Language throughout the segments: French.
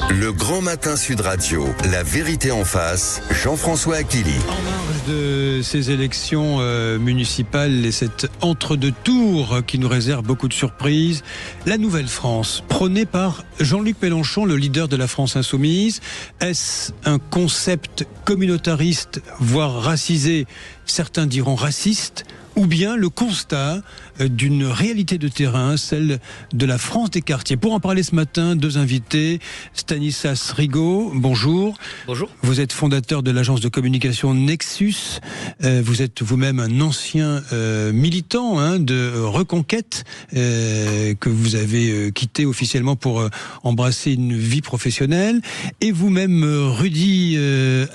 Le Grand Matin Sud Radio, la vérité en face, Jean-François Achilly. En marge de ces élections municipales et cet entre-deux tours qui nous réserve beaucoup de surprises, la Nouvelle France, prônée par Jean-Luc Mélenchon, le leader de la France Insoumise, est-ce un concept communautariste, voire racisé, certains diront raciste, ou bien le constat d'une réalité de terrain, celle de la France des quartiers? Pour en parler ce matin, deux invités. Stanislas Rigaud, bonjour. Bonjour. Vous êtes fondateur de l'agence de communication Nexus. Vous êtes vous-même un ancien militant de Reconquête que vous avez quitté officiellement pour embrasser une vie professionnelle. Et vous-même, Rudy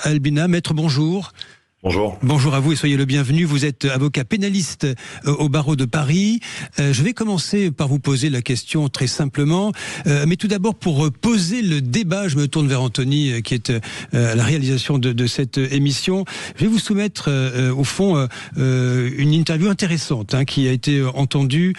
Albina, maître, bonjour. Bonjour. Bonjour à vous et soyez le bienvenu. Vous êtes avocat pénaliste au barreau de Paris. Je vais commencer par vous poser la question très simplement. Mais tout d'abord, pour poser le débat, je me tourne vers Anthony, qui est à la réalisation de cette émission. Je vais vous soumettre, au fond, une interview intéressante qui a été entendue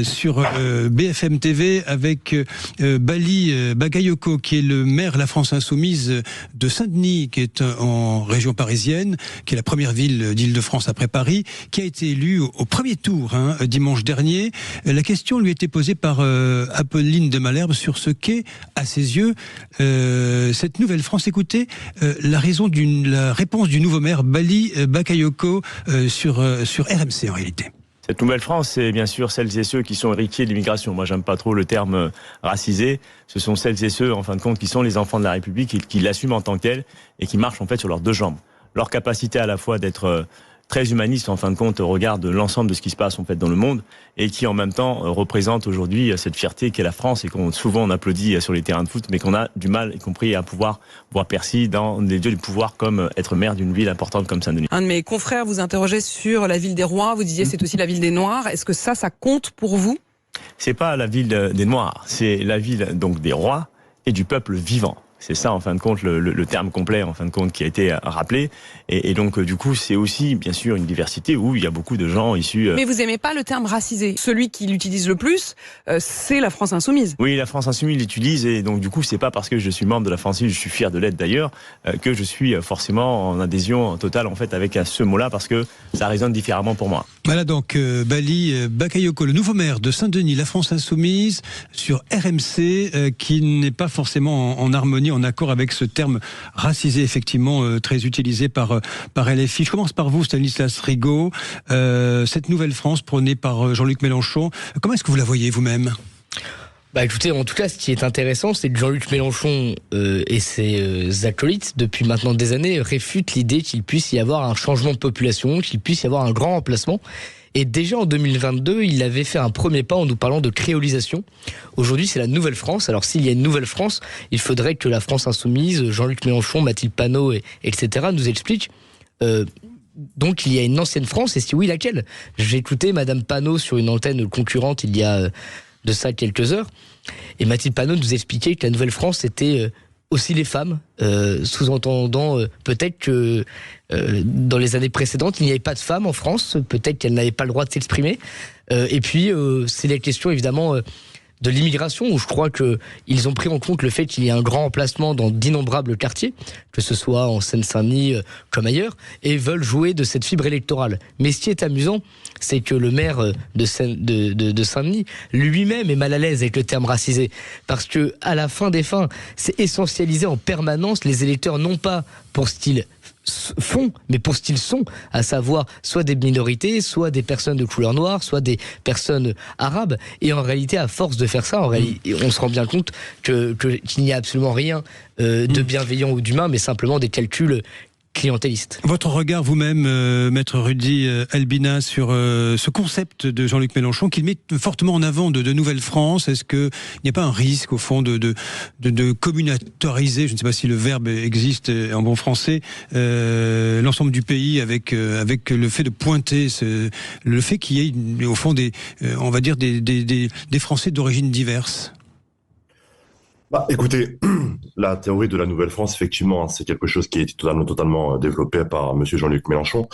sur BFM TV avec Bali Bagayoko, qui est le maire de la France Insoumise de Saint-Denis, qui est en région parisienne, qui est la première ville d'Île-de-France après Paris, qui a été élu au premier tour dimanche dernier. La question lui a été posée par Apolline de Malherbe sur ce qu'est, à ses yeux, cette nouvelle France. Écoutez la réponse du nouveau maire Bali Bakayoko sur RMC en réalité. Cette nouvelle France, c'est bien sûr celles et ceux qui sont héritiers de l'immigration. Moi, j'aime pas trop le terme racisé. Ce sont celles et ceux, en fin de compte, qui sont les enfants de la République, qui l'assument en tant que tels et qui marchent en fait sur leurs deux jambes. Leur capacité à la fois d'être très humaniste en fin de compte au regard de l'ensemble de ce qui se passe en fait dans le monde et qui en même temps représente aujourd'hui cette fierté qu'est la France et qu'on souvent on applaudit sur les terrains de foot mais qu'on a du mal y compris à pouvoir voir percer dans des lieux du pouvoir comme être maire d'une ville importante comme Saint-Denis. Un de mes confrères vous interrogeait sur la ville des rois, vous disiez c'est aussi la ville des Noirs. Est-ce que ça compte pour vous? C'est pas la ville des Noirs, c'est la ville donc des rois et du peuple vivant. C'est ça, en fin de compte, le terme complet, en fin de compte, qui a été rappelé. Et donc, du coup, c'est aussi, bien sûr, une diversité où il y a beaucoup de gens issus... Mais vous aimez pas le terme racisé. Celui qui l'utilise le plus, c'est la France Insoumise. Oui, la France Insoumise l'utilise. Et donc, du coup, c'est pas parce que je suis membre de la France Insoumise, je suis fier de l'être d'ailleurs, que je suis forcément en adhésion totale, en fait, avec ce mot-là, parce que ça résonne différemment pour moi. Voilà donc Bali Bakayoko, le nouveau maire de Saint-Denis, la France Insoumise, sur RMC, qui n'est pas forcément en harmonie, en accord avec ce terme racisé, effectivement, très utilisé par LFI. Je commence par vous, Stanislas Rigaud. Cette nouvelle France prônée par Jean-Luc Mélenchon, comment est-ce que vous la voyez vous-même ? Écoutez, en tout cas, ce qui est intéressant, c'est que Jean-Luc Mélenchon et ses acolytes, depuis maintenant des années, réfutent l'idée qu'il puisse y avoir un changement de population, qu'il puisse y avoir un grand remplacement. Et déjà en 2022, il avait fait un premier pas en nous parlant de créolisation. Aujourd'hui, c'est la Nouvelle France. Alors s'il y a une Nouvelle France, il faudrait que la France Insoumise, Jean-Luc Mélenchon, Mathilde Panot, etc. nous expliquent. Donc il y a une ancienne France, et si oui, laquelle? J'ai écouté Madame Panot sur une antenne concurrente il y a de ça quelques heures, et Mathilde Panot nous expliquait que la Nouvelle France c'était aussi les femmes, sous-entendant peut-être que dans les années précédentes il n'y avait pas de femmes en France, peut-être qu'elles n'avaient pas le droit de s'exprimer, et puis c'est la question évidemment de l'immigration, où je crois qu'ils ont pris en compte le fait qu'il y a un grand emplacement dans d'innombrables quartiers, que ce soit en Seine-Saint-Denis comme ailleurs, et veulent jouer de cette fibre électorale. Mais ce qui est amusant, c'est que le maire de Saint-Denis lui-même est mal à l'aise avec le terme racisé, parce que à la fin des fins, c'est essentialiser en permanence les électeurs, non pas pour ce qu'ils font, mais pour ce qu'ils sont, à savoir soit des minorités, soit des personnes de couleur noire, soit des personnes arabes. Et en réalité, à force de faire ça, on se rend bien compte qu'il n'y a absolument rien de bienveillant ou d'humain, mais simplement des calculs clientéliste. Votre regard vous-même, maître Rudy Albina, sur ce concept de Jean-Luc Mélenchon qu'il met fortement en avant de Nouvelle France. Est-ce qu'il n'y a pas un risque au fond de communautariser, je ne sais pas si le verbe existe en bon français, l'ensemble du pays avec le fait de pointer le fait qu'il y ait au fond des Français d'origine diverses? Écoutez, la théorie de la Nouvelle-France, effectivement, c'est quelque chose qui est totalement développé par Monsieur Jean-Luc Mélenchon.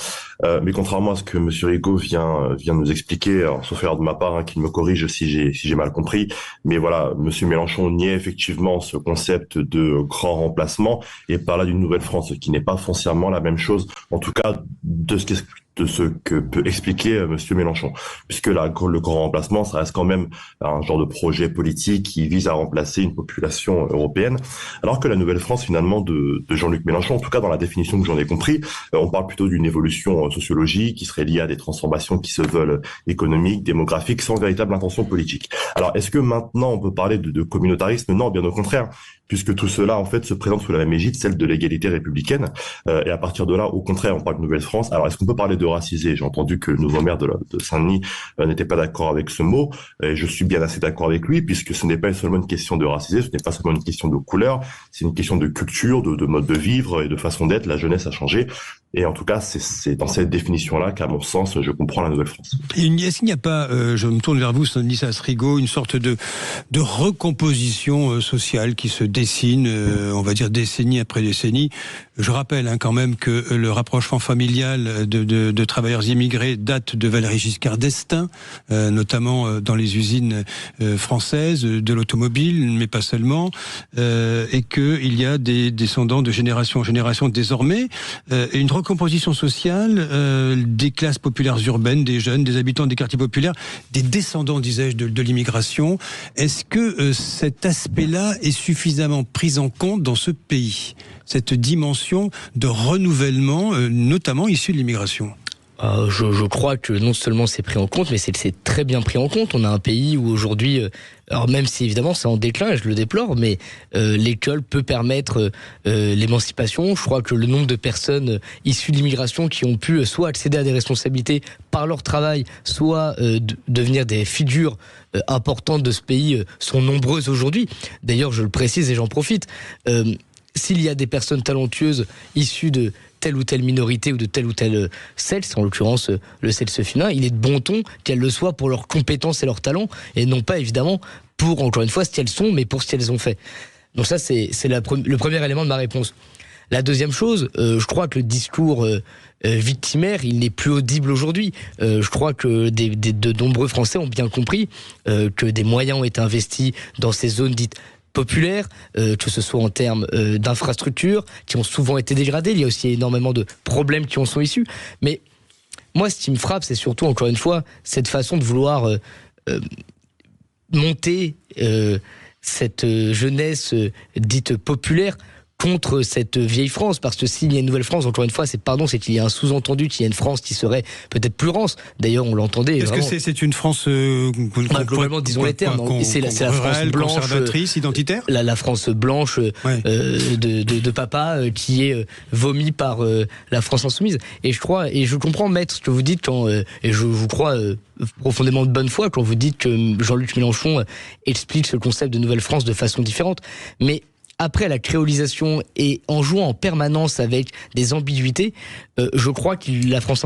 Mais contrairement à ce que Monsieur Rigaud vient nous expliquer, alors, sauf erreur de ma part, qu'il me corrige si j'ai mal compris, mais voilà, Monsieur Mélenchon niait effectivement ce concept de grand remplacement et parla d'une Nouvelle-France, ce qui n'est pas foncièrement la même chose, en tout cas de ce que peut expliquer Monsieur Mélenchon, puisque le grand remplacement, ça reste quand même un genre de projet politique qui vise à remplacer une population européenne, alors que la Nouvelle-France, finalement, de Jean-Luc Mélenchon, en tout cas dans la définition que j'en ai compris, on parle plutôt d'une évolution sociologique qui serait liée à des transformations qui se veulent économiques, démographiques, sans véritable intention politique. Alors, est-ce que maintenant on peut parler de communautarisme? Non, bien au contraire, puisque tout cela, en fait, se présente sous la même égide, celle de l'égalité républicaine. Et à partir de là, au contraire, on parle de Nouvelle-France. Alors, est-ce qu'on peut parler de racisé? J'ai entendu que le nouveau maire de Saint-Denis n'était pas d'accord avec ce mot. Et je suis bien assez d'accord avec lui, puisque ce n'est pas seulement une question de racisé, ce n'est pas seulement une question de couleur, c'est une question de culture, de mode de vivre et de façon d'être. La jeunesse a changé. Et en tout cas, c'est dans cette définition-là qu'à mon sens, je comprends la Nouvelle-France. Est-ce qu'il n'y a pas, je me tourne vers vous, Stanislas Rigaud, une sorte de recomposition sociale qui se dessine, on va dire décennie après décennie? Je rappelle quand même que le rapprochement familial de travailleurs immigrés date de Valéry Giscard d'Estaing, notamment dans les usines françaises, de l'automobile, mais pas seulement, et qu'il y a des descendants de génération en génération désormais, et une recomposition sociale des classes populaires urbaines, des jeunes, des habitants des quartiers populaires, des descendants, disais-je, de l'immigration. Est-ce que cet aspect-là est suffisamment pris en compte dans ce pays, cette dimension de renouvellement, notamment issue de l'immigration? Je crois que non seulement c'est pris en compte, mais c'est très bien pris en compte. On a un pays où aujourd'hui, alors même si évidemment c'est en déclin, et je le déplore, mais l'école peut permettre l'émancipation. Je crois que le nombre de personnes issues de l'immigration qui ont pu soit accéder à des responsabilités par leur travail, soit devenir des figures importantes de ce pays sont nombreuses aujourd'hui. D'ailleurs, je le précise et j'en profite, s'il y a des personnes talentueuses issues de telle ou telle minorité ou de tel ou tel sexe, en l'occurrence le sexe féminin, il est de bon ton qu'elles le soient pour leurs compétences et leurs talents, et non pas évidemment pour, encore une fois, ce qu'elles sont, mais pour ce qu'elles ont fait. Donc ça, c'est le premier élément de ma réponse. La deuxième chose, je crois que le discours victimaire, il n'est plus audible aujourd'hui. Je crois que de nombreux Français ont bien compris que des moyens ont été investis dans ces zones dites populaires, que ce soit en termes d'infrastructures qui ont souvent été dégradées. Il y a aussi énormément de problèmes qui en sont issus. Mais moi, ce qui me frappe, c'est surtout, encore une fois, cette façon de vouloir monter cette jeunesse dite populaire contre cette vieille France, parce que s'il y a une nouvelle France, encore une fois, c'est qu'il y a un sous-entendu qu'il y a une France qui serait peut-être plus rance. D'ailleurs, on l'entendait. Est-ce que c'est une France globalement, disons les termes, c'est la France blanche, conservatrice, identitaire, la France blanche de papa qui est vomi par la France insoumise. Et je comprends, maître, ce que vous dites quand et je vous crois profondément de bonne foi quand vous dites que Jean-Luc Mélenchon explique ce concept de nouvelle France de façon différente, mais après la créolisation et en jouant en permanence avec des ambiguïtés, je crois que la France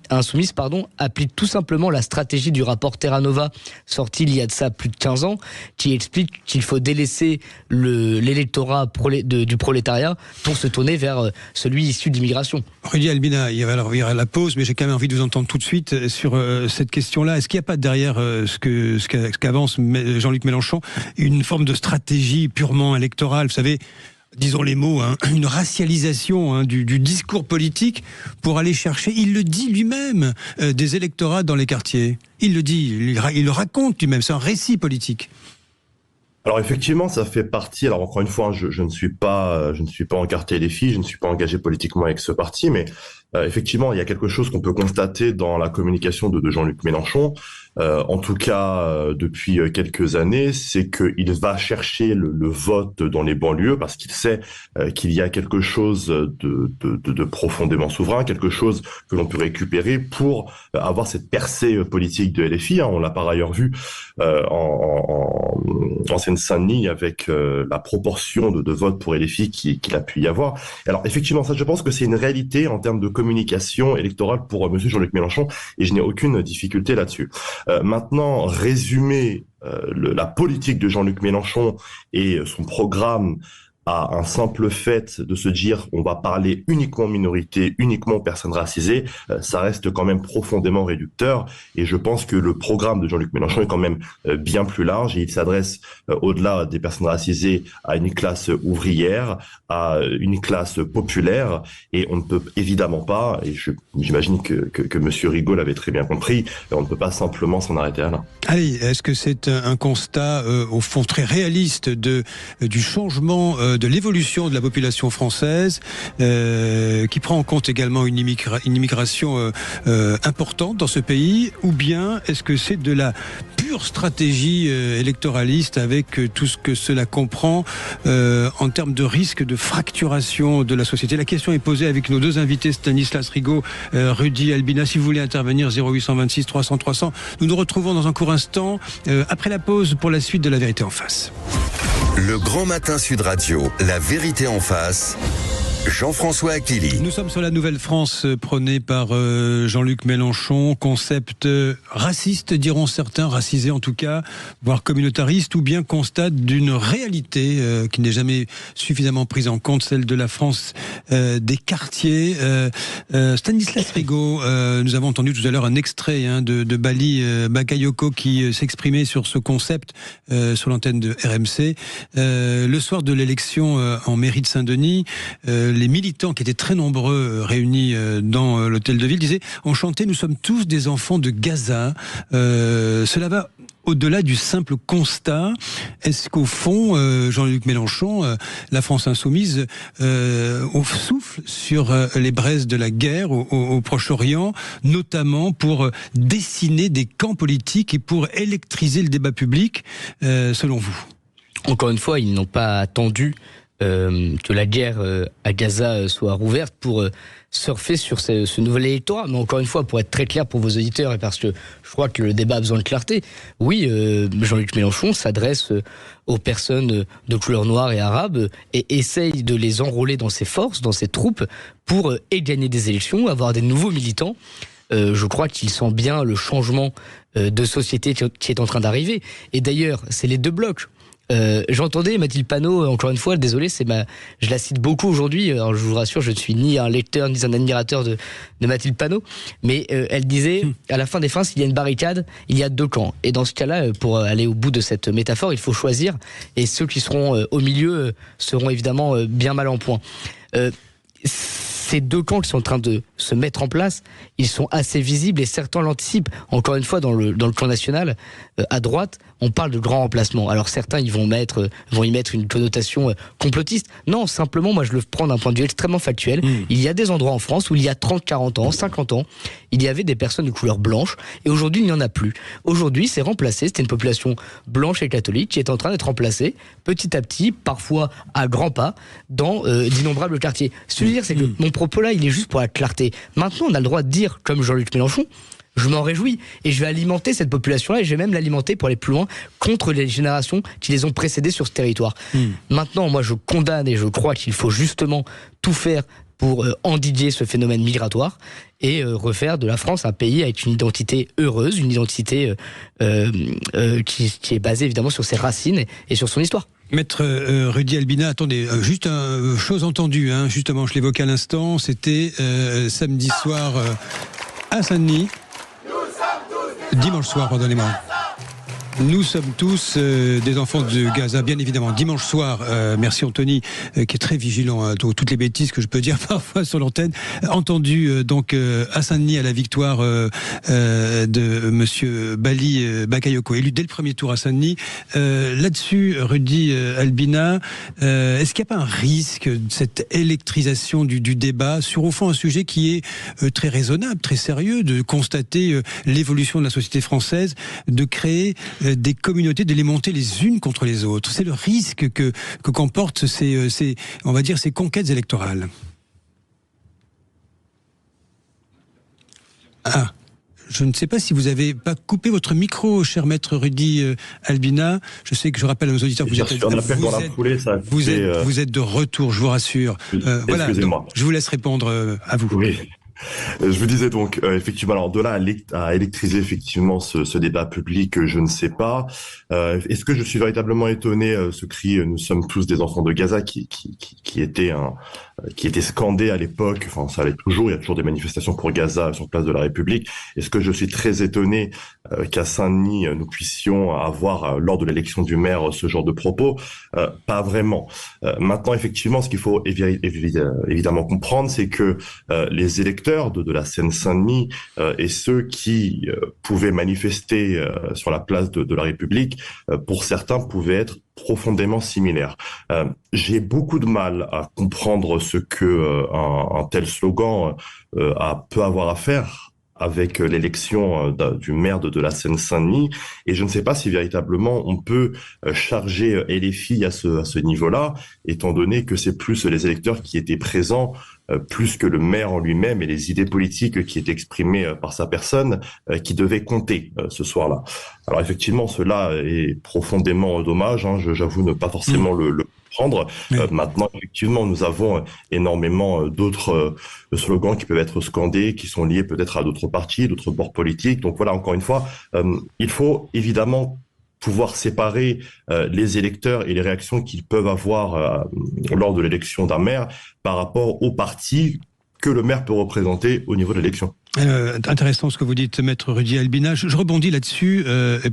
insoumise applique tout simplement la stratégie du rapport Terra Nova sorti il y a de ça plus de 15 ans, qui explique qu'il faut délaisser l'électorat du prolétariat pour se tourner vers celui issu de l'immigration. Rudy Albina, il y a la pause, mais j'ai quand même envie de vous entendre tout de suite sur cette question-là. Est-ce qu'il n'y a pas derrière ce qu'avance Jean-Luc Mélenchon une forme de stratégie purement électorale? Vous savez, disons les mots, une racialisation du discours politique pour aller chercher, il le dit lui-même, des électorats dans les quartiers. Il le dit, il le raconte lui-même, c'est un récit politique. Alors effectivement, ça fait partie. Alors encore une fois, je ne suis pas en quartier des filles, je ne suis pas engagé politiquement avec ce parti, mais effectivement, il y a quelque chose qu'on peut constater dans la communication de Jean-Luc Mélenchon. En tout cas, depuis quelques années, c'est qu'il va chercher le vote dans les banlieues parce qu'il sait qu'il y a quelque chose de profondément souverain, quelque chose que l'on peut récupérer pour avoir cette percée politique de LFI. On l'a par ailleurs vu en Seine-Saint-Denis avec la proportion de votes pour LFI qu'il a pu y avoir. Alors effectivement, ça, je pense que c'est une réalité en termes de communication électorale pour monsieur Jean-Luc Mélenchon, et je n'ai aucune difficulté là-dessus. Maintenant, résumer la politique de Jean-Luc Mélenchon et son programme à un simple fait de se dire on va parler uniquement aux minorités, uniquement aux personnes racisées, ça reste quand même profondément réducteur. Et je pense que le programme de Jean-Luc Mélenchon est quand même bien plus large et il s'adresse au-delà des personnes racisées à une classe ouvrière, à une classe populaire. Et on ne peut évidemment pas, et j'imagine que Monsieur Rigaud l'avait très bien compris, on ne peut pas simplement s'en arrêter à là. Allez, est-ce que c'est un constat au fond très réaliste du changement de l'évolution de la population française, qui prend en compte également une immigration importante dans ce pays, ou bien est-ce que c'est de la pure stratégie électoraliste avec tout ce que cela comprend en termes de risque de fracturation de la société? La question est posée avec nos deux invités, Stanislas Rigaud, Rudy Albina. Si vous voulez intervenir, 0826 300 300. Nous nous retrouvons dans un court instant après la pause pour la suite de La Vérité en face. Le Grand Matin Sud Radio, La Vérité en face. Jean-François Akili. Nous sommes sur la Nouvelle France prônée par Jean-Luc Mélenchon, concept raciste, diront certains, racisé en tout cas, voire communautariste, ou bien constat d'une réalité qui n'est jamais suffisamment prise en compte, celle de la France des quartiers. Stanislas Rigaud, nous avons entendu tout à l'heure un extrait de Bali Bakayoko qui s'exprimait sur ce concept sur l'antenne de RMC. Le soir de l'élection en mairie de Saint-Denis, les militants qui étaient très nombreux réunis dans l'hôtel de ville disaient « On chantait, nous sommes tous des enfants de Gaza ». Cela va au-delà du simple constat. Est-ce qu'au fond, Jean-Luc Mélenchon, la France insoumise, souffle sur les braises de la guerre au Proche-Orient, notamment pour dessiner des camps politiques et pour électriser le débat public, selon vous? Encore une fois, ils n'ont pas attendu que la guerre à Gaza soit rouverte pour surfer sur ce nouvel électorat. Mais encore une fois, pour être très clair pour vos auditeurs, et parce que je crois que le débat a besoin de clarté, oui, Jean-Luc Mélenchon s'adresse aux personnes de couleur noire et arabe et essaye de les enrôler dans ses forces, dans ses troupes, pour gagner des élections, avoir des nouveaux militants. Je crois qu'il sent bien le changement de société qui est en train d'arriver. Et d'ailleurs, c'est les deux blocs. J'entendais Mathilde Panot, encore une fois, désolé, je la cite beaucoup aujourd'hui. Alors je vous rassure, je ne suis ni un lecteur ni un admirateur de Mathilde Panot, mais elle disait à la fin des fins, s'il y a une barricade, il y a deux camps. Et dans ce cas-là, pour aller au bout de cette métaphore, il faut choisir. Et ceux qui seront au milieu seront évidemment bien mal en point. Ces deux camps qui sont en train de se mettre en place, ils sont assez visibles et certains l'anticipent. Encore une fois, dans le camp national, à droite, on parle de grand remplacement. Alors certains vont y mettre une connotation complotiste. Non, simplement, moi je le prends d'un point de vue extrêmement factuel. Il y a des endroits en France où il y a 30, 40 ans, 50 ans, il y avait des personnes de couleur blanche et aujourd'hui il n'y en a plus. Aujourd'hui c'est remplacé, c'était une population blanche et catholique qui est en train d'être remplacée petit à petit, parfois à grands pas, dans d'innombrables quartiers. Ce que je veux dire, c'est que mon propos là, il est juste pour la clarté. Maintenant, on a le droit de dire, comme Jean-Luc Mélenchon, je m'en réjouis et je vais alimenter cette population-là et je vais même l'alimenter pour aller plus loin contre les générations qui les ont précédées sur ce territoire. Maintenant, moi je condamne et je crois qu'il faut justement tout faire pour endiguer ce phénomène migratoire et refaire de la France un pays avec une identité heureuse, une identité qui est basée évidemment sur ses racines et sur son histoire. Maître Rudy Albina, attendez, juste une chose entendue, justement, je l'évoquais à l'instant, c'était samedi soir à Saint-Denis. Dimanche soir, pardonnez-moi. Nous sommes tous des enfants de Gaza, bien évidemment. Dimanche soir, merci Anthony, qui est très vigilant à toutes les bêtises que je peux dire parfois sur l'antenne. Entendu donc à Saint-Denis à la victoire de Monsieur Bali Bakayoko, élu dès le premier tour à Saint-Denis. Là-dessus, Rudy Albina, est-ce qu'il n'y a pas un risque de cette électrisation du débat sur au fond un sujet qui est très raisonnable, très sérieux, de constater l'évolution de la société française, de créer des communautés, de les monter les unes contre les autres? C'est le risque que comportent ces conquêtes électorales. Ah, je ne sais pas si vous n'avez pas coupé votre micro, cher maître Rudy Albina. Je sais que je rappelle à nos auditeurs que vous êtes de retour, je vous rassure. Voilà, donc, je vous laisse répondre à vous. Oui. Je vous disais donc, effectivement, alors de là à électriser effectivement ce débat public, je ne sais pas. Est-ce que je suis véritablement étonné, ce cri « Nous sommes tous des enfants de Gaza » qui était scandé à l'époque, enfin ça l'est toujours, il y a toujours des manifestations pour Gaza sur place de la République. Est-ce que je suis très étonné qu'à Saint-Denis, nous puissions avoir, lors de l'élection du maire, ce genre de propos? Pas vraiment. Maintenant, effectivement, ce qu'il faut évidemment comprendre, c'est que les électeurs de la Seine-Saint-Denis et ceux qui pouvaient manifester sur la place de la République, pour certains, pouvaient être profondément similaires. J'ai beaucoup de mal à comprendre ce que un tel slogan peut avoir à faire avec l'élection du maire de la Seine-Saint-Denis, et je ne sais pas si véritablement on peut charger LFI à ce niveau-là, étant donné que c'est plus les électeurs qui étaient présents plus que le maire en lui-même et les idées politiques qui étaient exprimées par sa personne qui devaient compter ce soir-là. Alors effectivement, cela est profondément dommage, hein, j'avoue ne pas forcément le prendre. Oui. Maintenant, effectivement, nous avons énormément d'autres slogans qui peuvent être scandés, qui sont liés peut-être à d'autres partis, d'autres bords politiques. Donc voilà, encore une fois, il faut évidemment pouvoir séparer les électeurs et les réactions qu'ils peuvent avoir lors de l'élection d'un maire par rapport aux partis que le maire peut représenter au niveau de l'élection. Intéressant ce que vous dites, Maître Rudy Albina. Je rebondis là-dessus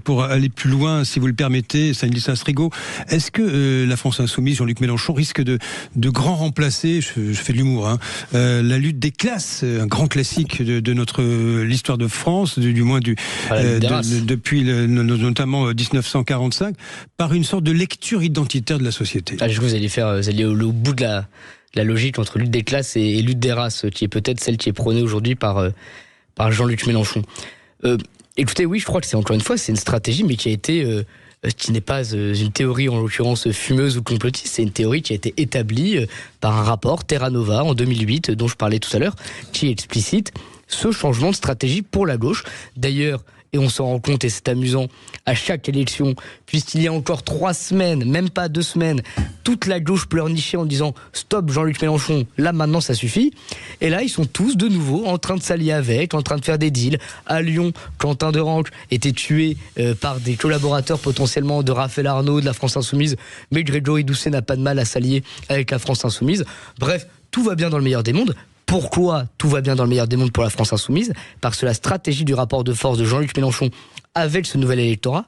pour aller plus loin, si vous le permettez, Stanislas Rigaud. Est-ce que la France Insoumise, Jean-Luc Mélenchon, risque de grand remplacer, je fais de l'humour, hein, la lutte des classes, un grand classique de l'histoire de France, du moins depuis notamment 1945, par une sorte de lecture identitaire de la société? Je vous allez au bout de la logique entre lutte des classes et lutte des races, qui est peut-être celle qui est prônée aujourd'hui par Jean-Luc Mélenchon. Écoutez, oui, je crois que c'est encore une fois, c'est une stratégie, mais qui n'est pas une théorie en l'occurrence fumeuse ou complotiste, c'est une théorie qui a été établie par un rapport Terra Nova en 2008, dont je parlais tout à l'heure, qui explicite ce changement de stratégie pour la gauche. D'ailleurs, et on s'en rend compte, et c'est amusant, à chaque élection, puisqu'il y a encore 3 semaines, même pas 2 semaines, toute la gauche pleurnichait en disant « Stop Jean-Luc Mélenchon, là maintenant ça suffit ». Et là, ils sont tous de nouveau en train de s'allier avec, en train de faire des deals. À Lyon, Quentin Derange était tué par des collaborateurs potentiellement de Raphaël Arnaud, de la France Insoumise, mais Grégory Doucet n'a pas de mal à s'allier avec la France Insoumise. Bref, tout va bien dans le meilleur des mondes. Pourquoi tout va bien dans le meilleur des mondes pour la France Insoumise? Parce que la stratégie du rapport de force de Jean-Luc Mélenchon avec ce nouvel électorat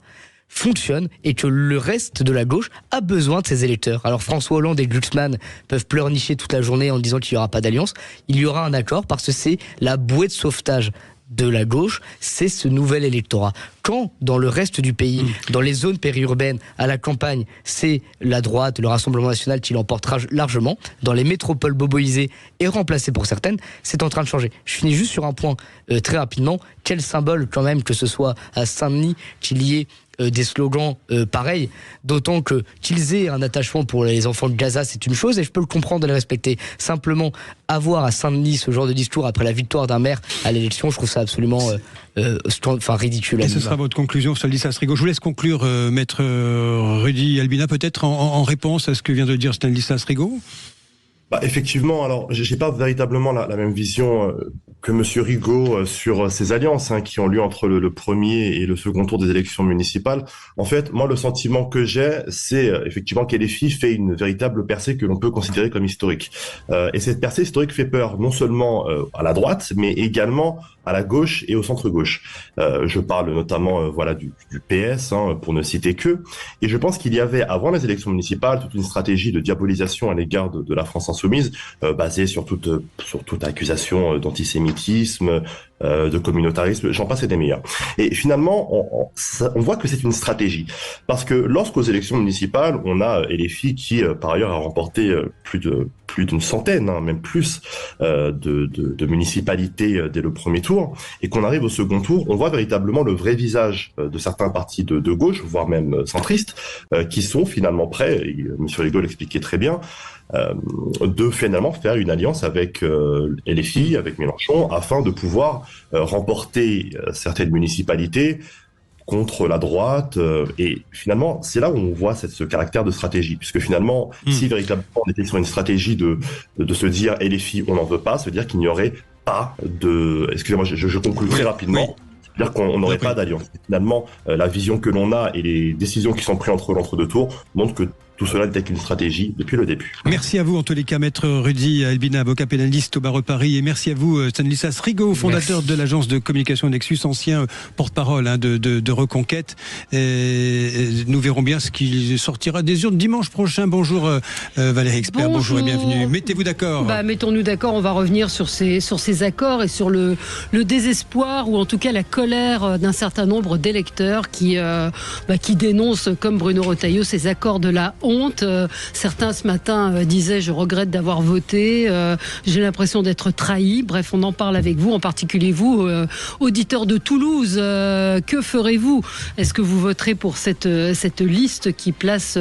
fonctionne et que le reste de la gauche a besoin de ses électeurs. Alors François Hollande et Glucksmann peuvent pleurnicher toute la journée en disant qu'il n'y aura pas d'alliance. Il y aura un accord parce que c'est la bouée de sauvetage de la gauche, c'est ce nouvel électorat. Quand, dans le reste du pays, dans les zones périurbaines, à la campagne, c'est la droite, le Rassemblement national qui l'emporte largement, dans les métropoles boboisées et remplacées pour certaines, c'est en train de changer. Je finis juste sur un point très rapidement. Quel symbole quand même que ce soit à Saint-Denis qu'il y ait des slogans pareils, d'autant qu'ils aient un attachement pour les enfants de Gaza, c'est une chose, et je peux le comprendre de les respecter. Simplement, avoir à Saint-Denis ce genre de discours après la victoire d'un maire à l'élection, je trouve ça absolument ridicule. Et ce sera votre conclusion, Stanislas Rigaud. Je vous laisse conclure, Maître Rudy Albina, peut-être en réponse à ce que vient de dire Stanislas Rigaud. Effectivement, alors j'ai pas véritablement la même vision que Monsieur Rigaud sur ces alliances qui ont lieu entre le premier et le second tour des élections municipales. En fait, moi, le sentiment que j'ai, c'est effectivement qu'LFI fait une véritable percée que l'on peut considérer comme historique. Et cette percée historique fait peur non seulement à la droite, mais également à la gauche et au centre-gauche. Je parle notamment du PS, pour ne citer que. Et je pense qu'il y avait, avant les élections municipales, toute une stratégie de diabolisation à l'égard de la France Insoumise, basée sur toute accusation d'antisémitisme, de communautarisme, j'en passe et des meilleurs. Et finalement, on voit que c'est une stratégie. Parce que lorsqu'aux élections municipales, on a LFI qui, par ailleurs, a remporté plus d'une centaine, même plus, de municipalités dès le premier tour, et qu'on arrive au second tour, on voit véritablement le vrai visage de certains partis de gauche, voire même centristes, qui sont finalement prêts, et M. Rigaud l'expliquait très bien, de finalement faire une alliance avec LFI, avec Mélenchon, afin de pouvoir remporter certaines municipalités contre la droite, et finalement c'est là où on voit ce caractère de stratégie, puisque finalement si véritablement on était sur une stratégie de se dire LFI on n'en veut pas, se dire qu'il n'y aurait pas de... Excusez-moi, je conclue très rapidement. C'est-à-dire qu'on n'aurait pas d'alliance. Finalement, la vision que l'on a et les décisions qui sont prises entre l'entre-deux tours montrent que tout cela n'était qu'une stratégie depuis le début. Merci à vous, en tous les cas, maître Rudy Elbina, avocat pénaliste au barreau de Paris. Et merci à vous, Stanislas Rigaud, fondateur de l'agence de communication Nexus, ancien porte-parole de Reconquête. Et nous verrons bien ce qui sortira des urnes dimanche prochain. Bonjour Valérie Expert, bonjour et bienvenue. Mettez-vous d'accord. Mettons-nous d'accord, on va revenir sur ces accords et sur le désespoir ou en tout cas la colère d'un certain nombre d'électeurs qui dénoncent, comme Bruno Retailleau, ces accords de la honte. Certains ce matin disaient je regrette d'avoir voté, j'ai l'impression d'être trahi. Bref, on en parle avec vous, en particulier vous, auditeurs de Toulouse. Que ferez-vous? Est-ce que vous voterez pour cette liste qui place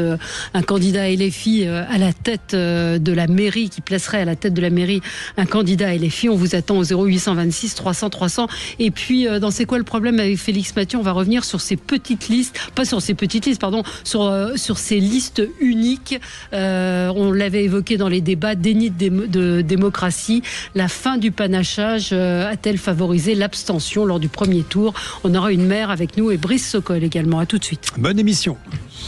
un candidat LFI à la tête de la mairie, qui placerait à la tête de la mairie un candidat LFI? On vous attend au 0826 300 300. Et puis, dans C'est quoi le problème avec Félix Mathieu, on va revenir sur ces petites listes, pas sur ces petites listes, pardon, sur ces listes unique. On l'avait évoqué dans les débats, déni de démocratie. La fin du panachage a-t-elle favorisé l'abstention lors du premier tour? On aura une maire avec nous et Brice Sokol également. À tout de suite. Bonne émission.